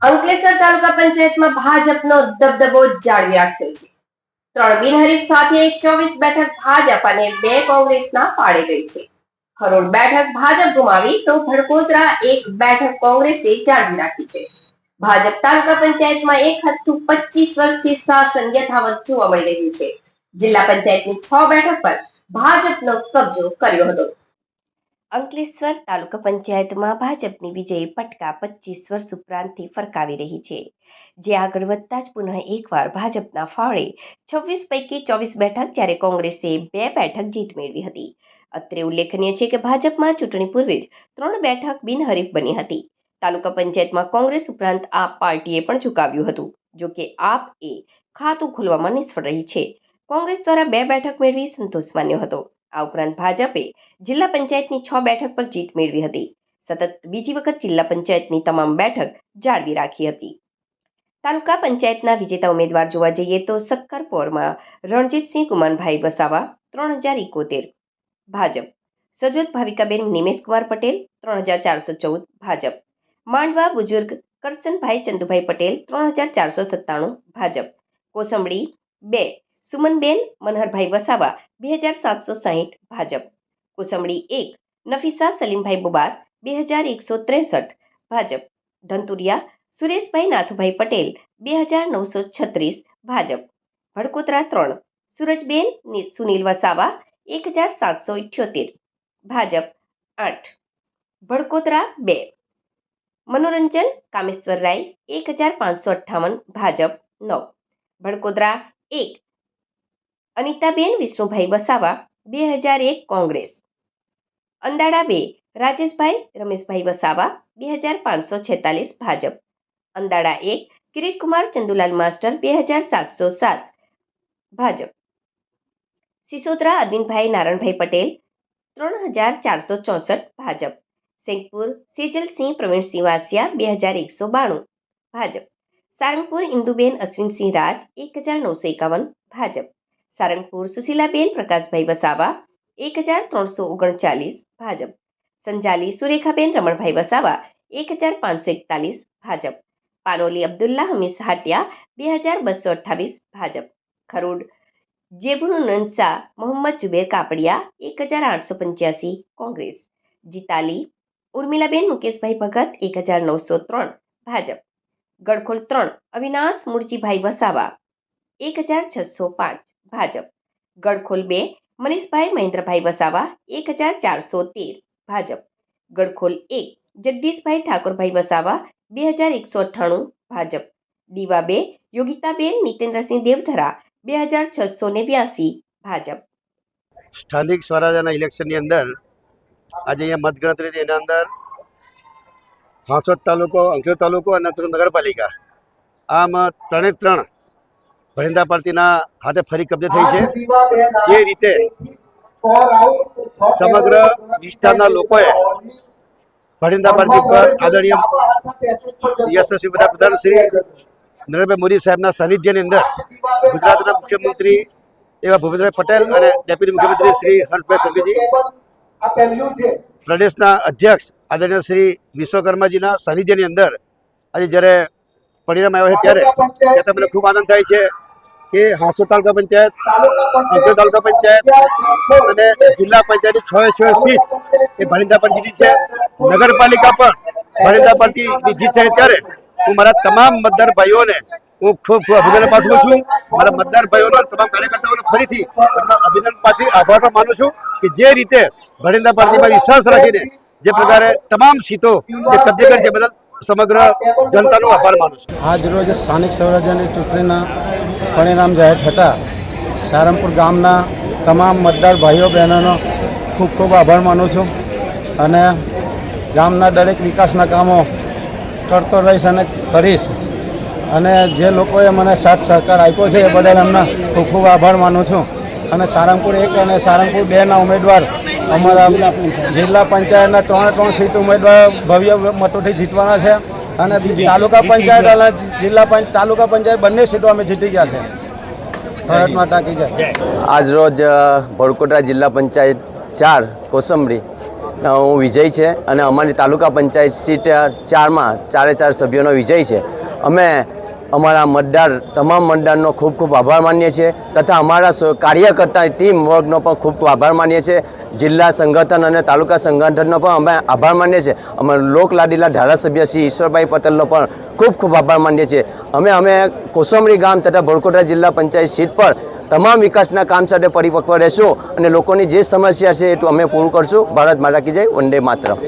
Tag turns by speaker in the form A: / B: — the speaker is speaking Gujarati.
A: અંકલેશ્વર તાલુકા પંચાયતમાં ભાજપનો દબદબો જાળવી રાખ્યો છે। 3 બિનહરીફ સાથે 24 બેઠક ભાજપ અને 2 કોંગ્રેસના પાડે ગઈ છે। ખરોડ બેઠક ભાજપ ગુમાવી તો ભડકોદરા 1 બેઠક કોંગ્રેસે જાળવી રાખી છે। ભાજપ તાલુકા પંચાયતમાં એક હતું 25 વર્ષથી શાસન યથાવત જોવા મળી રહ્યું છે। જિલ્લા પંચાયતની 6 બેઠક પર ભાજપનો કબજો કર્યો હતો। અંકલેશ્વર તાલુકા પંચાયતમાં ભાજપની વિજયી પટકા 25 વર્ષ ઉપરાંતથી ફરકાવી રહી છે, જે આગળ વધતા જ પુનઃ એકવાર ભાજપના ફાળે 26 પૈકી 24 બેઠક, જ્યારે કોંગ્રેસે 2 બેઠક જીત મેળવી હતી। અત્રે ઉલ્લેખનીય છે કે ભાજપમાં ચૂંટણી પૂર્વે જ 3 બેઠક બિનહરીફ બની હતી। તાલુકા પંચાયતમાં કોંગ્રેસ ઉપરાંત આપ પાર્ટીએ પણ ઝુકાવ્યું હતું, જો કે આપ એ ખાતું ખોલવામાં નિષ્ફળ રહી છે। કોંગ્રેસ દ્વારા 2 બેઠક મેળવી સંતોષ માન્યો હતો। આ ઉપરાંત ભાજપે જિલ્લા પંચાયતની 6 બેઠક પર જીત મેળવી હતી। સતત બીજી વખત જિલ્લા પંચાયતની તમામ બેઠક જાળવી રાખી હતી। તાલુકા પંચાયતના વિજેતા ઉમેદવાર જોવા જઈએ તો સક્કરપોરમાં રણજીતસિંહ ગુમાનભાઈ વસાવા 3071 ભાજપ, સજોદ ભાવિકાબેન નિમેશકુમાર પટેલ 3414 ભાજપ, માંડવા બુજુર્ગ કરશનભાઈ ચંદુભાઈ પટેલ 3497 ભાજપ, કોસંબડી 2 સુમનબેન મનહરભાઈ વસાવા 2760 ભાજપ, કોસંબડી 1 નફીસા સલીમભાઈ બુબાર 2163 ભાજપ, ધંતુરિયા સુરેશભાઈ નાથુભાઈ પટેલ 2936 ભાજપ, ભડકોદરા 3 સુરજબેન સુનિલ વસાવા 1778 ભાજપ 8, ભડકોદરા 2 મનોરંજન કામેશ્વર રાય 1558 ભાજપ 9, ભડકોદરા 1 અનિતાબેન વિષ્ણુભાઈ વસાવા 2001 કોંગ્રેસ, અંદાડા 2 રાજેશભાઈ રમેશભાઈ વસાવા 2546 ભાજપ, અંદાડા 1 કિરીટકુમાર ચંદુલાલ માસ્ટર 2707 ભાજપ, સિસોદરા અરવિંદભાઈ નારણભાઈ પટેલ 3464 ભાજપ, શેખપુર સેજલસિંહ પ્રવીણસિંહ વાસિયા 2192 ભાજપ, સારંગપુર ઇન્દુબેન અશ્વિનસિંહ રાજ 1951 ભાજપ, સારંગપુર સુશીલાબેન પ્રકાશભાઈ વસાવા 1339 ભાજપ, સંજાલી સુરેખાબેન રમણભાઈ વસાવા 1541 ભાજપ, પાનોલી અબ્દુલ્લા હમીસ હાટિયા 2228 ભાજપ, ખરોડ જેબુનુનસા મોહમ્મદ જુબેર કાપડિયા 1885 કોંગ્રેસ, જીતાલી ઉર્મિલાબેન મુકેશભાઈ ભગત 1903 ભાજપ, ગડખોલ 3 અવિનાશ મૂળજીભાઈ વસાવા 1605 ભાજપ, ગડખોલ 2 મનીષભાઈ મહેન્દ્રભાઈ વસાવા 1413 ભાજપ, ગડખોલ 1 જગદીશભાઈ ઠાકોરભાઈ વસાવા 2198 ભાજપ, દીવા 2 યોગિતાબેન નીતેન્દ્રસિંહ દેવધરા 2682 ભાજપ।
B: સ્થાનિક સ્વરાજ્યના ઇલેક્શનની અંદર આજે અહીંયા મતગણતરી હતી। એના અંદર હાંસોદ તાલુકો, અંકલેશ્વર તાલુકો અને નગરપાલિકા આમ 3 ભરિંદા પાર્ટીના હાથે ફરી કબજે થઈ છે। જે રીતે સમગ્ર વિસ્તારના લોકોએ ભરિંદા પાર્ટી પર આદરણીય યશસ્વી વડાપ્રધાન શ્રી નરેન્દ્રભાઈ મોદી સાહેબના સાનિધ્યની અંદર ગુજરાતના મુખ્યમંત્રી એવા ભૂપેન્દ્રભાઈ પટેલ અને ડેપ્યુટી મુખ્યમંત્રી શ્રી હર્ષભાઈ સંઘવીજી, પ્રદેશના અધ્યક્ષ આદરણીય શ્રી વિશ્વકર્માજીના સાનિધ્યની અંદર આજે જ્યારે પરિણામ આવ્યા છે ત્યારે મને ખૂબ આનંદ થાય છે કે હાંસોદ તાલુકા પંચાયત, અંકલેશ્વર તાલુકા પંચાયત અને જિલ્લા પંચાયતની 6 સીટ એ ભરિંદા પર જીતી છે। નગરપાલિકા પણ ભરિંદા પરથી જીત થાય ત્યારે હું મારા તમામ મતદાર ભાઈઓને હું ખૂબ અભિનંદન પાઠવું છું। મારા મતદાર ભાઈઓના તમામ કાર્યકર્તાઓને ફરીથી અભિનંદન પાઠવી આભાર પણ માનું છું કે જે રીતે ભરિંદા પાર્ટીમાં વિશ્વાસ રાખીને જે પ્રકારે તમામ સીટો જે કબજે કરી છે બદલ સમગ્ર જનતાનો આભાર માનું છું।
C: આજ રોજ સ્થાનિક સ્વરાજ્યની ચૂંટણીના પરિણામ જાહેર થતાં સારંગપુર ગામના તમામ મતદાર ભાઈઓ બહેનોનો ખૂબ ખૂબ આભાર માનું છું અને ગામના દરેક વિકાસના કામો કરતો રહીશ અને કરીશ અને જે લોકોએ મને સાથ સહકાર આપ્યો છે એ બદલ એમનો ખૂબ ખૂબ આભાર માનું છું અને સારંગપુર 1 અને સારંગપુર 2ના ઉમેદવાર અમારા જિલ્લા પંચાયતના 3 સીટ ઉમેદવાર ભવ્ય મતોથી જીતવાના છે અને તાલુકા પંચાયત અને તાલુકા પંચાયત બંને સીટો અમે જીતી ગયા છે। ભારત માતા કી જય।
D: આજ રોજ ભડકોદરા જિલ્લા પંચાયત 4 કોસંબડી હું વિજય છે અને અમારી તાલુકા પંચાયત સીટ 4માં 4 સભ્યોનો વિજય છે. અમે અમારા મતદાર તમામ મતદારનો ખૂબ ખૂબ આભાર માનીએ છીએ તથા અમારા કાર્યકર્તા ટીમ વર્ગનો પણ ખૂબ ખૂબ આભાર માનીએ છીએ. જિલ્લા સંગઠન અને તાલુકા સંગઠનનો પણ અમે આભાર માનીએ છીએ. અમારા લોકલાડીલા ધારાસભ્ય શ્રી ઈશ્વરભાઈ પટેલનો પણ ખૂબ ખૂબ આભાર માનીએ છીએ. અમે કોસંબરી ગામ તથા ભોરકોટા જિલ્લા પંચાયત સીટ પર તમામ વિકાસના કામ સાથે પરિપક્વ રહેશું અને લોકોની જે સમસ્યા છે એ અમે પૂરું કરશું. ભારત માતા કી જય. વંદે માતરમ.